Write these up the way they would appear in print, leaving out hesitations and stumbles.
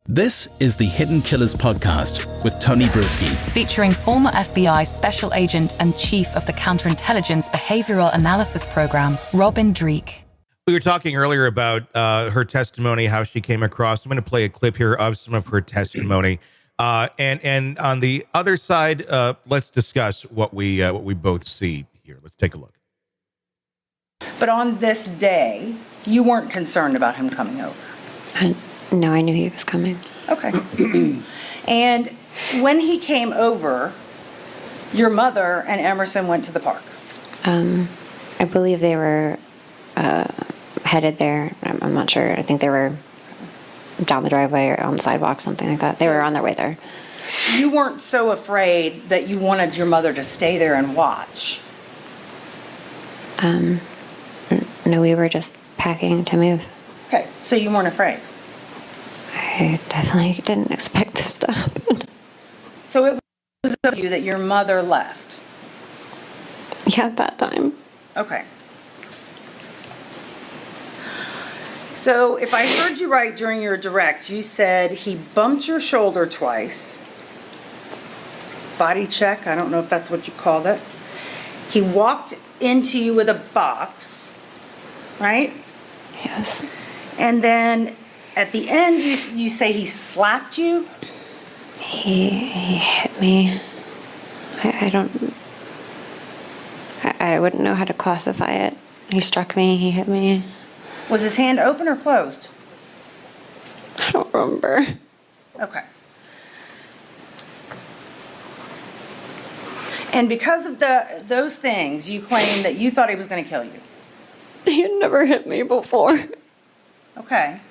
This is the Hidden Killers podcast with Tony Brueski. Featuring former FBI Special Agent and Chief of the Counterintelligence Behavioral Analysis Program, Robin Dreeke. We were talking earlier about her testimony, how she came across. I'm going to play a clip here of some of her testimony. And on the other side, let's discuss what we both see here. Let's take a look. But on this day, you weren't concerned about him coming over? No, I knew he was coming. Okay. And when he came over, your mother and Emerson went to the park? I believe they were headed there. I'm not sure. I think they were down the driveway or on the sidewalk, something like that. They were on their way there. You weren't so afraid that you wanted your mother to stay there and watch? No, we were just packing to move. Okay, so you weren't afraid? I definitely didn't expect this to happen. So it was of you that your mother left? Yeah, at that time. Okay. So if I heard you right during your direct, you said he bumped your shoulder twice. Body check, I don't know if that's what you called it. He walked into you with a box, right? Yes. And then at the end, you say he slapped you? He hit me. I wouldn't know how to classify it. He struck me, he hit me. Was his hand open or closed? I don't remember. Okay. And because of those things, you claim that you thought he was going to kill you? He had never hit me before. Okay.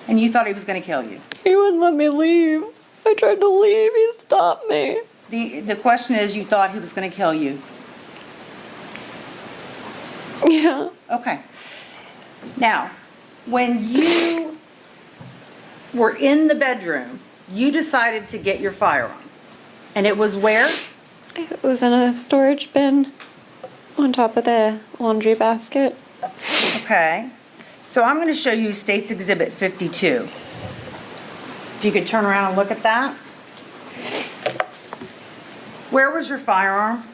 And you thought he was going to kill you? He wouldn't let me leave. I tried to leave. He stopped me. The question is, you thought he was going to kill you? Yeah. Okay. Now, when you were in the bedroom, you decided to get your firearm. And it was where? It was in a storage bin on top of the laundry basket. Okay. So I'm going to show you State's Exhibit 52. If you could turn around and look at that. Where was your firearm?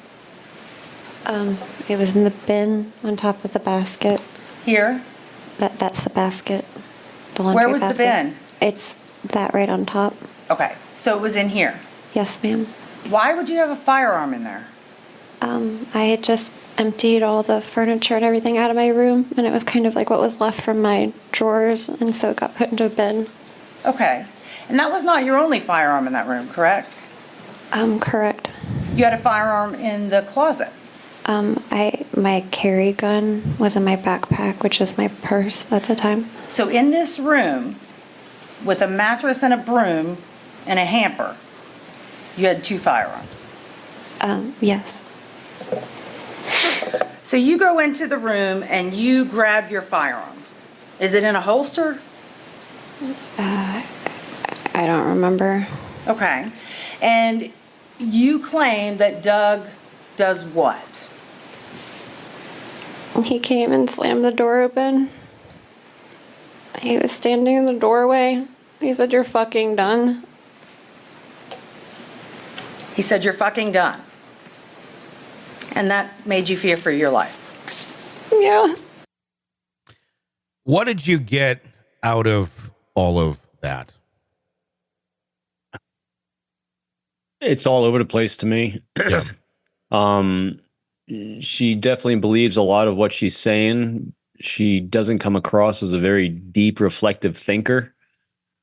It was in the bin on top of the basket. Here? That's the basket. The laundry Where was basket. the bin? It's that right on top. Okay. So it was in here. Yes, ma'am. Why would you have a firearm in there? I had just emptied all the furniture and everything out of my room, and it was kind of like what was left from my drawers, and so it got put into a bin. Okay. And that was not your only firearm in that room, correct? Correct. You had a firearm in the closet. My carry gun was in my backpack, which was my purse at the time. So in this room, with a mattress and a broom and a hamper, you had 2 firearms. Yes. So you go into the room and you grab your firearm. Is it in a holster? I don't remember. Okay. And you claim that Doug does what? He came and slammed the door open. He was standing in the doorway. He said, "You're fucking done." He said, "You're fucking done." And that made you fear for your life. Yeah. What did you get out of all of that? It's all over the place to me. Yes. She definitely believes a lot of what she's saying. She doesn't come across as a very deep, reflective thinker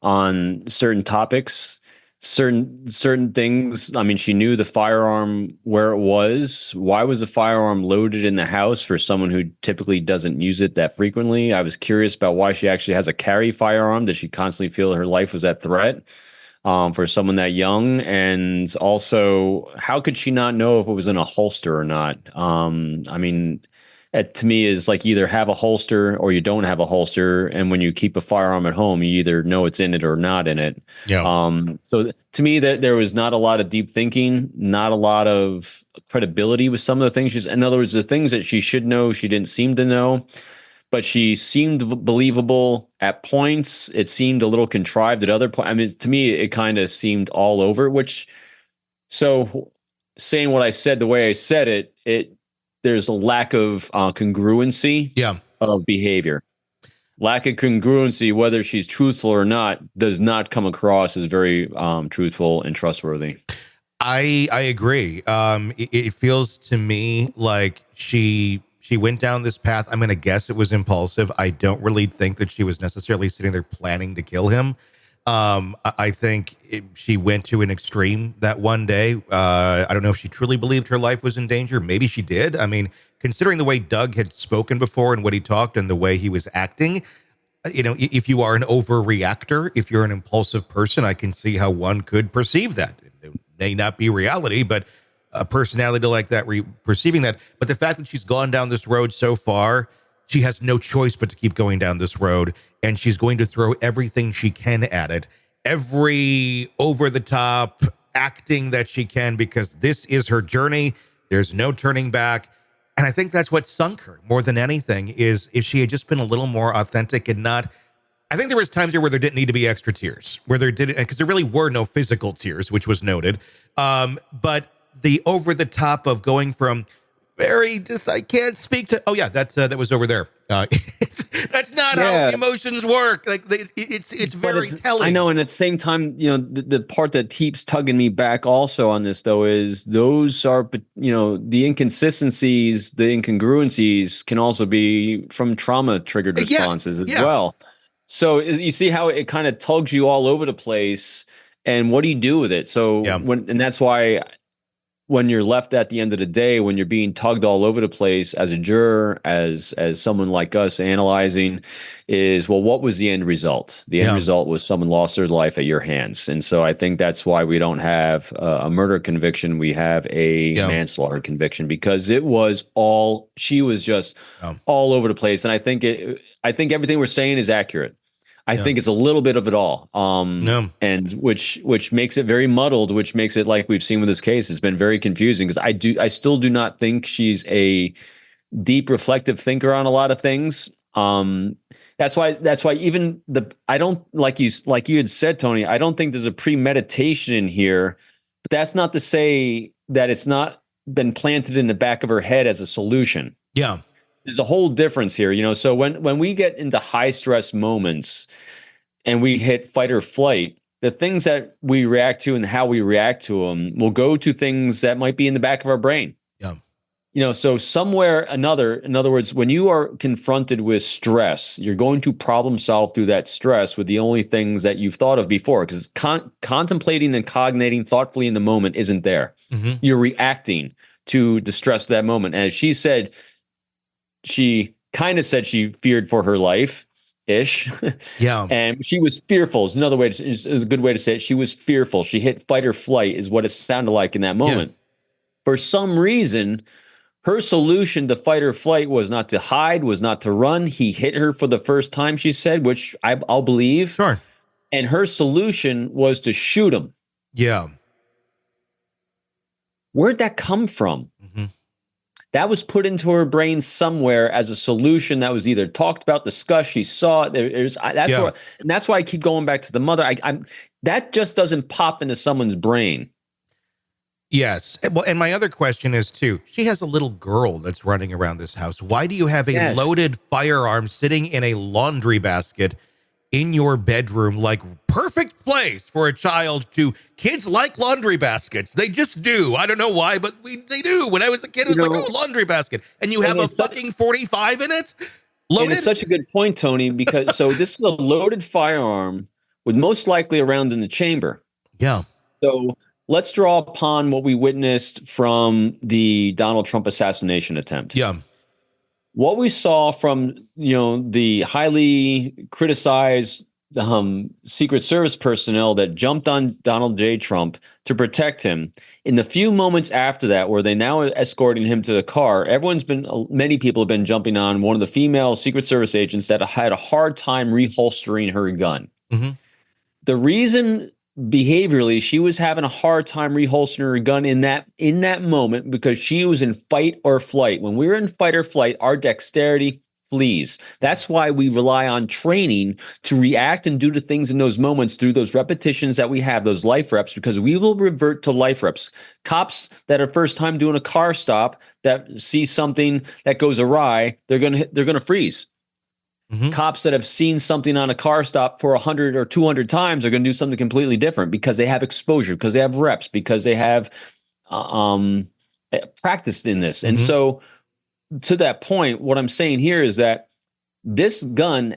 on certain topics, certain things. I mean, she knew the firearm where it was. Why was the firearm loaded in the house for someone who typically doesn't use it that frequently? I was curious about why she actually has a carry firearm. Does she constantly feel her life was at threat? For someone that young, and also how could she not know if it was in a holster or not? I mean, it to me is like either have a holster or you don't have a holster, and when you keep a firearm at home, you either know it's in it or not in it. Yeah. So to me, that there was not a lot of deep thinking, not a lot of credibility with some of the things she's. In other words, the things that she should know, she didn't seem to know. but she seemed believable at points. It seemed a little contrived at other points. I mean, to me, it kind of seemed all over, so saying what I said the way I said it, there's a lack of congruency of behavior. Lack of congruency, whether she's truthful or not, does not come across as very truthful and trustworthy. I agree. It feels to me like she went down this path. I'm going to guess it was impulsive. I don't really think that she was necessarily sitting there planning to kill him. I think she went to an extreme that one day. I don't know if she truly believed her life was in danger. Maybe she did. I mean, considering the way Doug had spoken before and what he talked and the way he was acting, if you are an overreactor, if you're an impulsive person, I can see how one could perceive that. It may not be reality, but a personality like that, perceiving that. But the fact that she's gone down this road so far, she has no choice but to keep going down this road, and she's going to throw everything she can at it, every over-the-top acting that she can, because this is her journey. There's no turning back. And I think that's what sunk her more than anything, is if she had just been a little more authentic and not... I think there was times here where there didn't need to be extra tears, where there didn't, because there really were no physical tears, which was noted. But the over-the-top of going from very just, I can't speak to, oh yeah, that was over there. That's not how emotions work. Like it's very telling. I know, and at the same time, the part that keeps tugging me back also on this though is those are, the inconsistencies, the incongruencies can also be from trauma triggered responses as well. So you see how it kind of tugs you all over the place, and what do you do with it? So and that's why when you're left at the end of the day, when you're being tugged all over the place as a juror, as someone like us analyzing, is, well, what was the end result? The end result was someone lost their life at your hands. And so I think that's why we don't have a murder conviction. We have a manslaughter conviction, because she was just all over the place. And I think everything we're saying is accurate. I think it's a little bit of it all, and which makes it very muddled, which makes it, like we've seen with this case, it's been very confusing, because I still do not think she's a deep reflective thinker on a lot of things. That's why even I don't, like you had said, Tony, I don't think there's a premeditation in here, but that's not to say that it's not been planted in the back of her head as a solution. Yeah. There's a whole difference here, so when we get into high stress moments and we hit fight or flight, the things that we react to and how we react to them will go to things that might be in the back of our brain. Yeah. So somewhere another, in other words, when you are confronted with stress, you're going to problem solve through that stress with the only things that you've thought of before, because contemplating and cognating thoughtfully in the moment isn't there. Mm-hmm. You're reacting to the stress of that moment. As she said, she kind of said she feared for her life-ish. Yeah. And she was fearful is another way is a good way to say it. She was fearful. She hit fight or flight is what it sounded like in that moment. Yeah. For some reason, her solution to fight or flight was not to hide, was not to run. He hit her for the first time, she said, which I'll believe. Sure. And her solution was to shoot him. Yeah. Where'd that come from? Mm-hmm. That was put into her brain somewhere as a solution that was either talked about, discussed, she saw it. That's why I keep going back to the mother. That just doesn't pop into someone's brain. Yes. Well, and my other question is, too, she has a little girl that's running around this house. Why do you have a loaded firearm sitting in a laundry basket in your bedroom? Like, perfect place for a child to... Kids like laundry baskets. They just do. I don't know why, but they do. When I was a kid, it was like, oh, laundry basket. And you have a fucking 45 in it? Loaded? And it's such a good point, Tony, because so this is a loaded firearm with most likely a round in the chamber. Yeah. So let's draw upon what we witnessed from the Donald Trump assassination attempt. Yeah. What we saw from, the highly criticized Secret Service personnel that jumped on Donald J. Trump to protect him. In the few moments after that, where they now are escorting him to the car, many people have been jumping on one of the female Secret Service agents that had a hard time reholstering her gun. Mm-hmm. The reason behaviorally she was having a hard time reholstering her gun in that moment, because she was in fight or flight. When we were in fight or flight, our dexterity, flees. That's why we rely on training to react and do the things in those moments through those repetitions that we have, those life reps, because we will revert to life reps. Cops that are first time doing a car stop that see something that goes awry, they're gonna freeze. Cops that have seen something on a car stop for 100 or 200 times are going to do something completely different because they have exposure, because they have reps, because they have practiced in this. And so to that point, what I'm saying here is that this gun,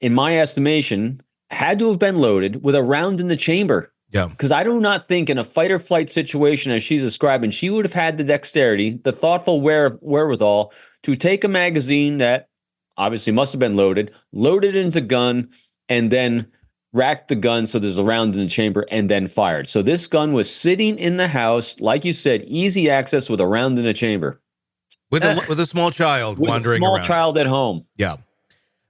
in my estimation, had to have been loaded with a round in the chamber. Yeah. Because I do not think in a fight or flight situation, as she's describing, she would have had the dexterity, the thoughtful wherewithal to take a magazine that obviously must have been loaded it into gun, and then racked the gun so there's a round in the chamber, and then fired. So this gun was sitting in the house, like you said, easy access with a round in the chamber. With a small child wandering around. With a small child at home. Yeah.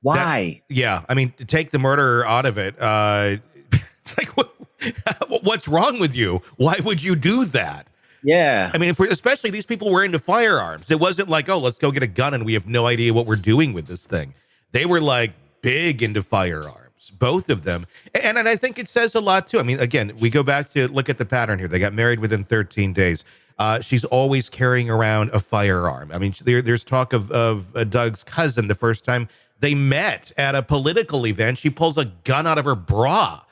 Why? I mean, to take the murderer out of it, it's like, what's wrong with you? Why would you do that? Yeah. I mean, especially these people were into firearms. It wasn't like, oh, let's go get a gun and we have no idea what we're doing with this thing. They were like big into firearms, both of them. And I think it says a lot too. I mean, again, we go back to look at the pattern here. They got married within 13 days. She's always carrying around a firearm. I mean, there's talk of Doug's cousin the first time they met at a political event. She pulls a gun out of her bra.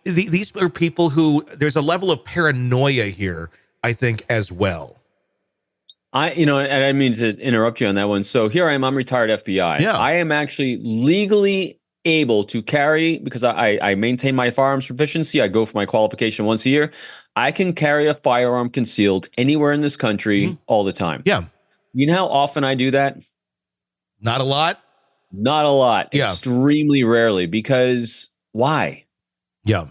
These are people who there's a level of paranoia here, I think, as well. And I didn't mean to interrupt you on that one. So here I am, I'm retired FBI. Yeah. I am actually legally able to carry, because I maintain my firearms proficiency. I go for my qualification once a year. I can carry a firearm concealed anywhere in this country all the time. Yeah. You know how often I do that? Not a lot. Not a lot. Yeah. Extremely rarely. Because why? Yeah.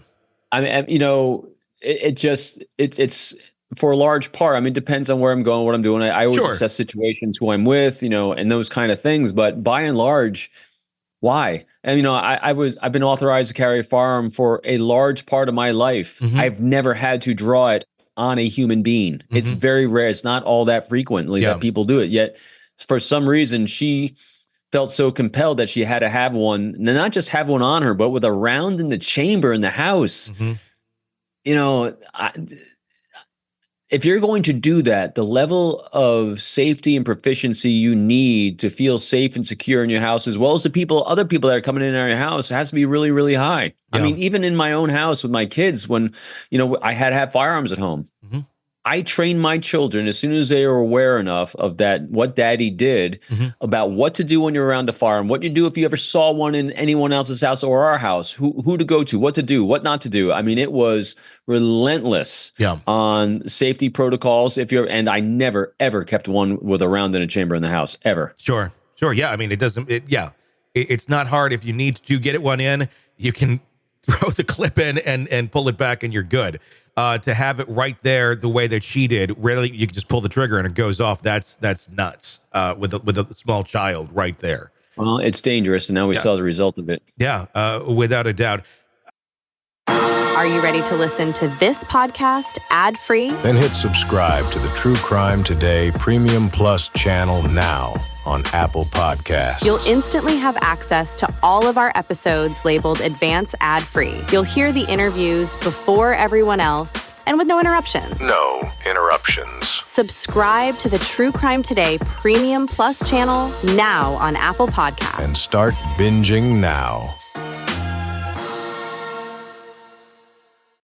I mean, it's for a large part. I mean, it depends on where I'm going, what I'm doing. I always assess situations, who I'm with, and those kind of things. But by and large, why? And, I've been authorized to carry a firearm for a large part of my life. I've never had to draw it on a human being. It's very rare. It's not all that frequently that people do it. Yet, for some reason, she felt so compelled that she had to have one, and not just have one on her, but with a round in the chamber in the house. If you're going to do that, the level of safety and proficiency you need to feel safe and secure in your house, as well as the other people that are coming in your house, has to be really, really high. Yeah. I mean, even in my own house with my kids, when, I had to have firearms at home. I trained my children as soon as they were aware enough of that, what daddy did, about what to do when you're around a firearm, what you do if you ever saw one in anyone else's house or our house, who to go to, what to do, what not to do. I mean, it was relentless on safety protocols. And I never, ever kept one with a round in a chamber in the house, ever. Sure. Yeah. I mean, it's not hard. If you need to get one in, you can throw the clip in and pull it back and you're good. To have it right there the way that she did, really, you can just pull the trigger and it goes off. That's nuts. With a small child right there. Well, it's dangerous, and now we saw the result of it. Yeah, without a doubt. Are you ready to listen to this podcast ad-free? Then hit subscribe to the True Crime Today Premium Plus channel now on Apple Podcasts. You'll instantly have access to all of our episodes labeled Advance Ad-Free. You'll hear the interviews before everyone else and with no interruptions. No interruptions. Subscribe to the True Crime Today Premium Plus channel now on Apple Podcasts. And start binging now.